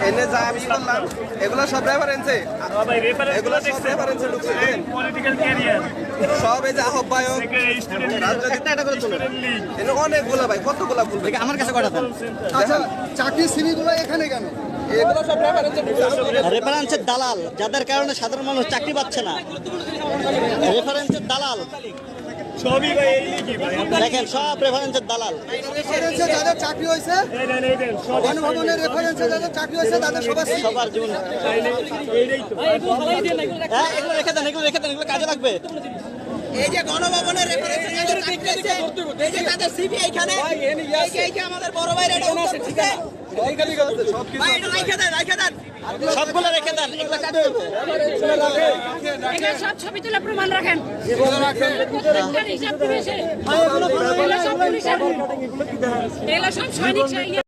এনে যা আমি বললাম এগুলো সব রেফারেন্সে, এগুলো সব রেফারেন্সে ঢুকছে। সব এই যে আহ্বায়ক রাজনৈতিক এটা করে তুলে এনে অনেকগুলো ভাই, কতগুলো ফুল আমার কাছে কটা দেন। আচ্ছা, চাকরির সিভিগুলো এখানে কেন? এগুলো সব রেফারেন্সে ঢুকছে। রেফারেন্সের দালাল, যাদের কারণে সাধারণ মানুষ চাকরি পাচ্ছে না। রেফারেন্সের দালাল সবই ভাই এই লিখি ভাই। দেখেন, সব রেফারেন্সের দালাল। রেফারেন্সে যাদের চাকরি হয়েছে, গণভবনের রেফারেন্সে যাদের চাকরি হয়েছে তাদের সবার জীবন। হ্যাঁ, এগুলো রেখে দেন, এগুলো রেখে দেন, এগুলো কাজে লাগবে। এই যে গণভবনের রেফারেন্সে যাদের চাকরি হয়েছে, এই যে তাদের সিভি এইখানে, এই যে আমাদের বড় ভাইরা এটা উত্তর দিচ্ছে। ভাই এটা রাইখা দেন, রাইখা দেন। সবগুলো রেখে দেন, এগুলো কাজে লাগবে। এখানে সব ছবি তুলে প্রমাণ রাখেন। হিসাব দিবে সে। এগুলো সব সৈনিক